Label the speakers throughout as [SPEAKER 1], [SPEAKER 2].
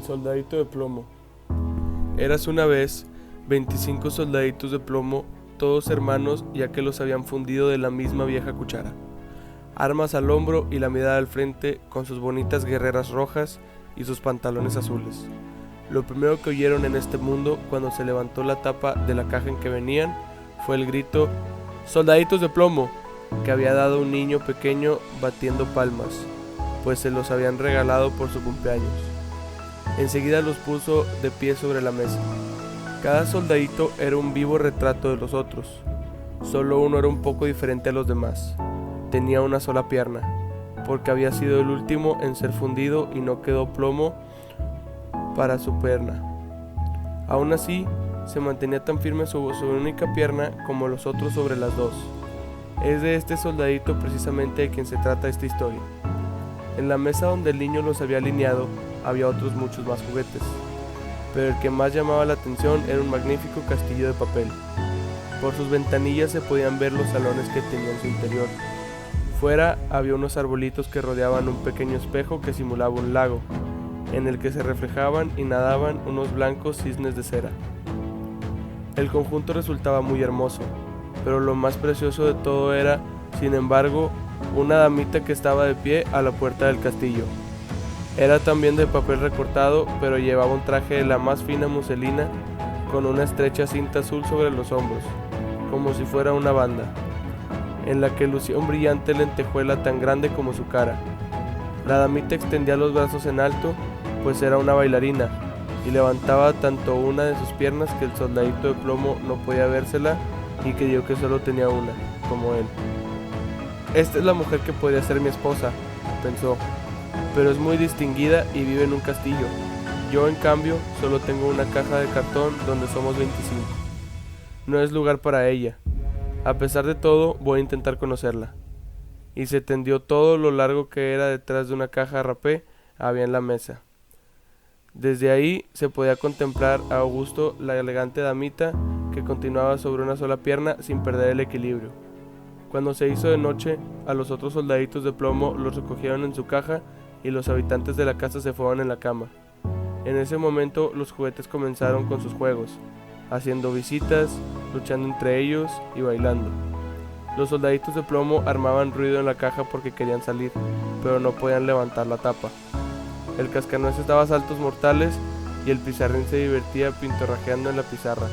[SPEAKER 1] soldadito de plomo. Érase una vez 25 soldaditos de plomo, todos hermanos, ya que los habían fundido de la misma vieja cuchara. Armas al hombro y la mirada al frente, con sus bonitas guerreras rojas y sus pantalones azules. Lo primero que oyeron en este mundo, cuando se levantó la tapa de la caja en que venían, fue el grito «¡Soldaditos de plomo!», que había dado un niño pequeño batiendo palmas, pues se los habían regalado por su cumpleaños. Enseguida los puso de pie sobre la mesa. Cada soldadito era un vivo retrato de los otros. Solo uno era un poco diferente a los demás. Tenía una sola pierna, porque había sido el último en ser fundido y no quedó plomo para su pierna. Aún así, se mantenía tan firme sobre su única pierna como los otros sobre las dos. Es de este soldadito precisamente de quien se trata esta historia. En la mesa donde el niño los había alineado, había otros muchos más juguetes, pero el que más llamaba la atención era un magnífico castillo de papel. Por sus ventanillas se podían ver los salones que tenía en su interior. Fuera había unos arbolitos que rodeaban un pequeño espejo que simulaba un lago, en el que se reflejaban y nadaban unos blancos cisnes de cera. El conjunto resultaba muy hermoso, pero lo más precioso de todo era, sin embargo, una damita que estaba de pie a la puerta del castillo. Era también de papel recortado, pero llevaba un traje de la más fina muselina, con una estrecha cinta azul sobre los hombros, como si fuera una banda, en la que lucía un brillante lentejuela tan grande como su cara. La damita extendía los brazos en alto, pues era una bailarina, y levantaba tanto una de sus piernas que el soldadito de plomo no podía vérsela y creyó que solo tenía una, como él. Esta es la mujer que podría ser mi esposa, pensó, pero es muy distinguida y vive en un castillo. Yo, en cambio, solo tengo una caja de cartón donde somos 25. No es lugar para ella. A pesar de todo, voy a intentar conocerla. Y se tendió todo lo largo que era detrás de una caja de rapé había en la mesa. Desde ahí se podía contemplar a gusto la elegante damita que continuaba sobre una sola pierna sin perder el equilibrio. Cuando se hizo de noche, a los otros soldaditos de plomo los recogieron en su caja y los habitantes de la casa se fueron en la cama. En ese momento los juguetes comenzaron con sus juegos, haciendo visitas, luchando entre ellos y bailando. Los soldaditos de plomo armaban ruido en la caja porque querían salir, pero no podían levantar la tapa. El cascanueces daba saltos mortales y el pizarrín se divertía pintorrajeando en la pizarra.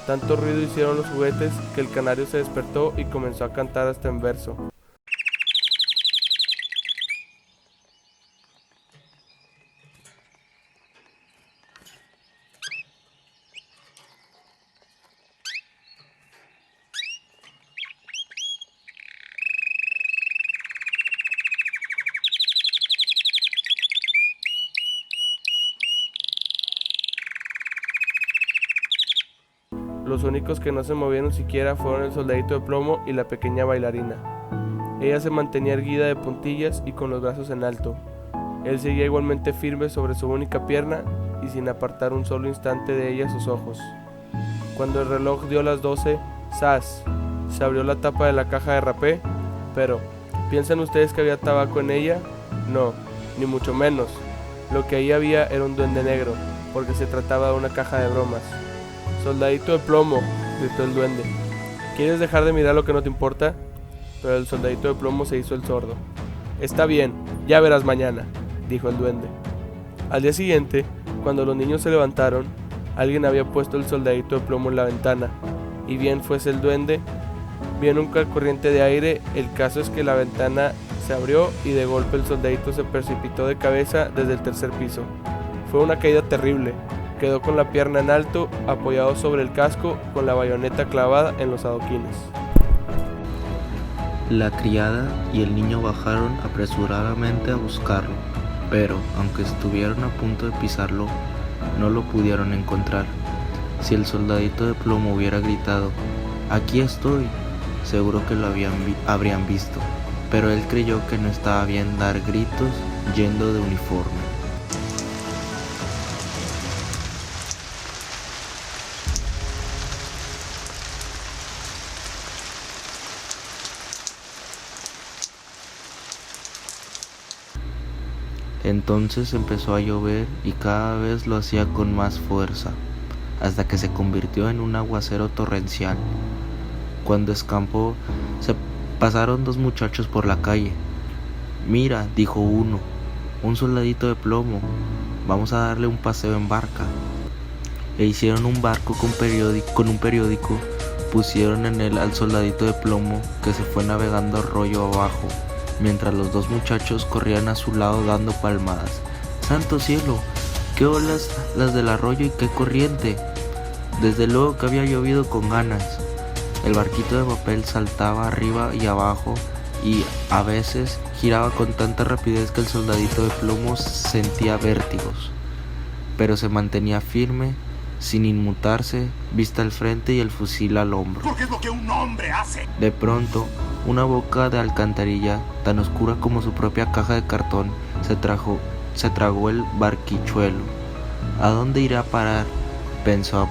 [SPEAKER 1] Tanto ruido hicieron los juguetes que el canario se despertó y comenzó a cantar hasta en verso. Los únicos que no se movieron siquiera fueron el soldadito de plomo y la pequeña bailarina. Ella se mantenía erguida de puntillas y con los brazos en alto. Él seguía igualmente firme sobre su única pierna y sin apartar un solo instante de ella sus ojos. Cuando el reloj dio las 12, ¡zas!, se abrió la tapa de la caja de rapé, pero ¿piensan ustedes que había tabaco en ella? No, ni mucho menos. Lo que ahí había era un duende negro, porque se trataba de una caja de bromas. «Soldadito de plomo», gritó el duende, «¿quieres dejar de mirar lo que no te importa?». Pero el soldadito de plomo se hizo el sordo. «Está bien, ya verás mañana», dijo el duende. Al día siguiente, cuando los niños se levantaron, alguien había puesto el soldadito de plomo en la ventana, y bien fuese el duende, bien un corriente de aire, el caso es que la ventana se abrió y de golpe el soldadito se precipitó de cabeza desde el tercer piso. Fue una caída terrible. Quedó con la pierna en alto, apoyado sobre el casco, con la bayoneta clavada en los adoquines.
[SPEAKER 2] La criada y el niño bajaron apresuradamente a buscarlo, pero, aunque estuvieron a punto de pisarlo, no lo pudieron encontrar. Si el soldadito de plomo hubiera gritado, «¡Aquí estoy!», seguro que lo habrían visto, pero él creyó que no estaba bien dar gritos yendo de uniforme. Entonces empezó a llover y cada vez lo hacía con más fuerza, hasta que se convirtió en un aguacero torrencial. Cuando escampó, se pasaron 2 muchachos por la calle. «Mira», dijo uno, «un soldadito de plomo, vamos a darle un paseo en barca». E hicieron un barco con un periódico, pusieron en él al soldadito de plomo, que se fue navegando arroyo abajo, mientras los 2 muchachos corrían a su lado dando palmadas. ¡Santo cielo! ¡Qué olas las del arroyo y qué corriente! Desde luego que había llovido con ganas. El barquito de papel saltaba arriba y abajo y a veces giraba con tanta rapidez que el soldadito de plomo sentía vértigos, pero se mantenía firme, sin inmutarse, vista al frente y el fusil al hombro.
[SPEAKER 3] Porque es lo que un hombre hace.
[SPEAKER 2] De pronto, una boca de alcantarilla, tan oscura como su propia caja de cartón, se tragó el barquichuelo. ¿A dónde irá a parar?, pensó.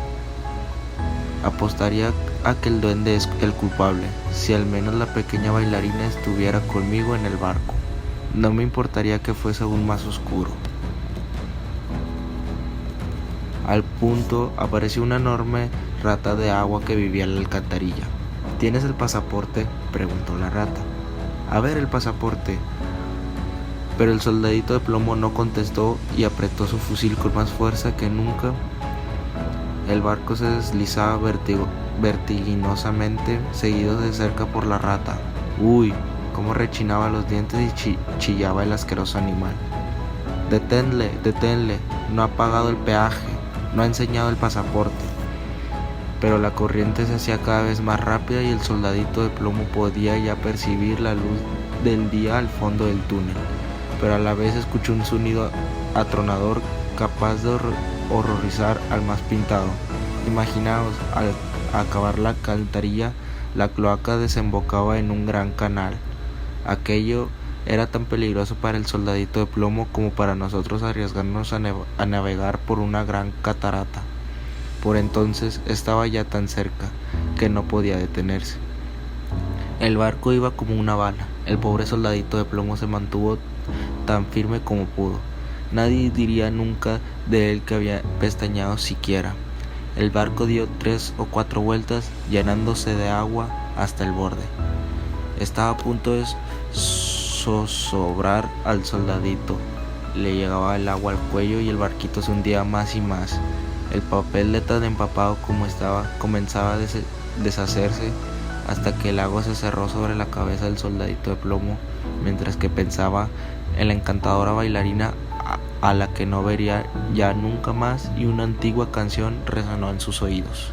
[SPEAKER 2] Apostaría a que el duende es el culpable. Si al menos la pequeña bailarina estuviera conmigo en el barco, no me importaría que fuese aún más oscuro. Al punto apareció una enorme rata de agua que vivía en la alcantarilla. ¿Tienes el pasaporte?, preguntó la rata. A ver el pasaporte. Pero el soldadito de plomo no contestó y apretó su fusil con más fuerza que nunca. El barco se deslizaba vertiginosamente, seguido de cerca por la rata. ¡Uy! Cómo rechinaba los dientes y chillaba el asqueroso animal. «Deténle, deténle, no ha pagado el peaje, no ha enseñado el pasaporte». Pero la corriente se hacía cada vez más rápida y el soldadito de plomo podía ya percibir la luz del día al fondo del túnel, pero a la vez escuchó un sonido atronador capaz de horrorizar al más pintado. Imaginaos, al acabar la alcantarilla, la cloaca desembocaba en un gran canal. Aquello era tan peligroso para el soldadito de plomo como para nosotros arriesgarnos a navegar por una gran catarata. Por entonces estaba ya tan cerca que no podía detenerse. El barco iba como una bala. El pobre soldadito de plomo se mantuvo tan firme como pudo. Nadie diría nunca de él que había pestañeado siquiera. El barco dio 3 o 4 vueltas, llenándose de agua hasta el borde. Estaba a punto de zozobrar al soldadito. Le llegaba el agua al cuello y el barquito se hundía más y más. El papel, de tan empapado como estaba, comenzaba a deshacerse hasta que el agua se cerró sobre la cabeza del soldadito de plomo, mientras que pensaba en la encantadora bailarina a la que no vería ya nunca más, y una antigua canción resonó en sus oídos.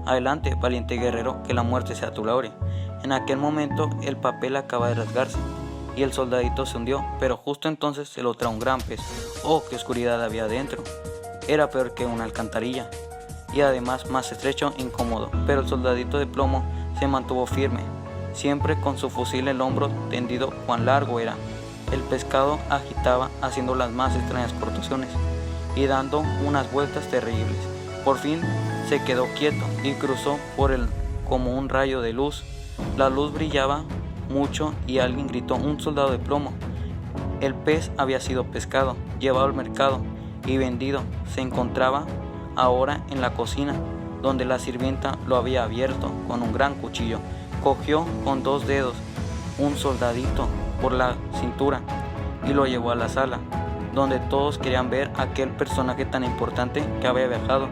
[SPEAKER 4] Adelante, valiente guerrero, que la muerte sea tu laurea. En aquel momento el papel acaba de rasgarse y el soldadito se hundió, pero justo entonces se lo trajo un gran pez. ¡Oh, qué oscuridad había dentro! Era peor que una alcantarilla y además más estrecho e incómodo, pero el soldadito de plomo se mantuvo firme, siempre con su fusil en el hombro tendido. Cuán largo era. El pescado agitaba haciendo las más extrañas contorsiones y dando unas vueltas terribles. Por fin se quedó quieto y cruzó por él como un rayo de luz. La luz brillaba mucho y alguien gritó: «Un soldado de plomo». El pez había sido pescado, llevado al mercado y vendido. Se encontraba ahora en la cocina, donde la sirvienta lo había abierto con un gran cuchillo. Cogió con 2 dedos un soldadito por la cintura y lo llevó a la sala, donde todos querían ver a aquel personaje tan importante que había viajado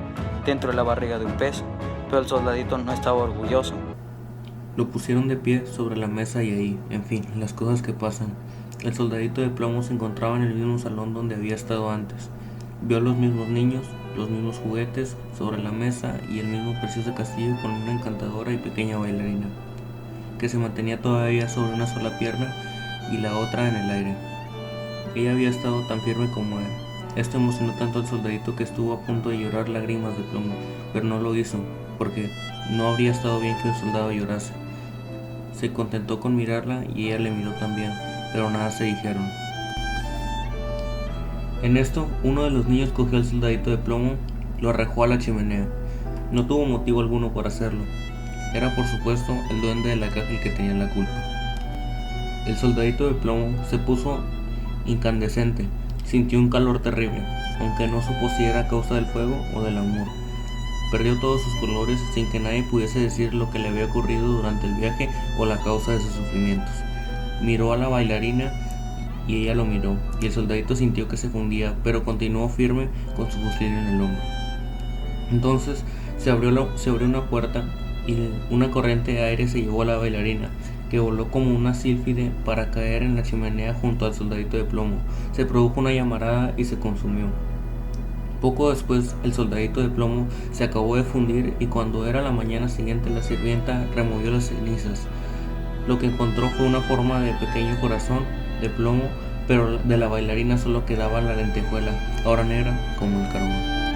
[SPEAKER 4] dentro de la barriga de un pez, pero el soldadito no estaba orgulloso.
[SPEAKER 2] Lo pusieron de pie sobre la mesa y ahí, en fin, las cosas que pasan. El soldadito de plomo se encontraba en el mismo salón donde había estado antes. Vio a los mismos niños, los mismos juguetes sobre la mesa y el mismo precioso castillo con una encantadora y pequeña bailarina, que se mantenía todavía sobre una sola pierna y la otra en el aire. Ella había estado tan firme como él. Esto emocionó tanto al soldadito que estuvo a punto de llorar lágrimas de plomo, pero no lo hizo, porque no habría estado bien que un soldado llorase. Se contentó con mirarla y ella le miró también, pero nada se dijeron. En esto, uno de los niños cogió al soldadito de plomo, lo arrojó a la chimenea. No tuvo motivo alguno para hacerlo. Era por supuesto el duende de la caja el que tenía la culpa. El soldadito de plomo se puso incandescente, sintió un calor terrible, aunque no supo si era a causa del fuego o del amor. Perdió todos sus colores sin que nadie pudiese decir lo que le había ocurrido durante el viaje o la causa de sus sufrimientos. Miró a la bailarina y ella lo miró, y el soldadito sintió que se fundía, pero continuó firme con su fusil en el hombro. Entonces se abrió una puerta y una corriente de aire se llevó a la bailarina, que voló como una sílfide para caer en la chimenea junto al soldadito de plomo. Se produjo una llamarada y se consumió. Poco después el soldadito de plomo se acabó de fundir y cuando era la mañana siguiente la sirvienta removió las cenizas. Lo que encontró fue una forma de pequeño corazón de plomo, pero de la bailarina solo quedaba la lentejuela, ahora negra como el carbón.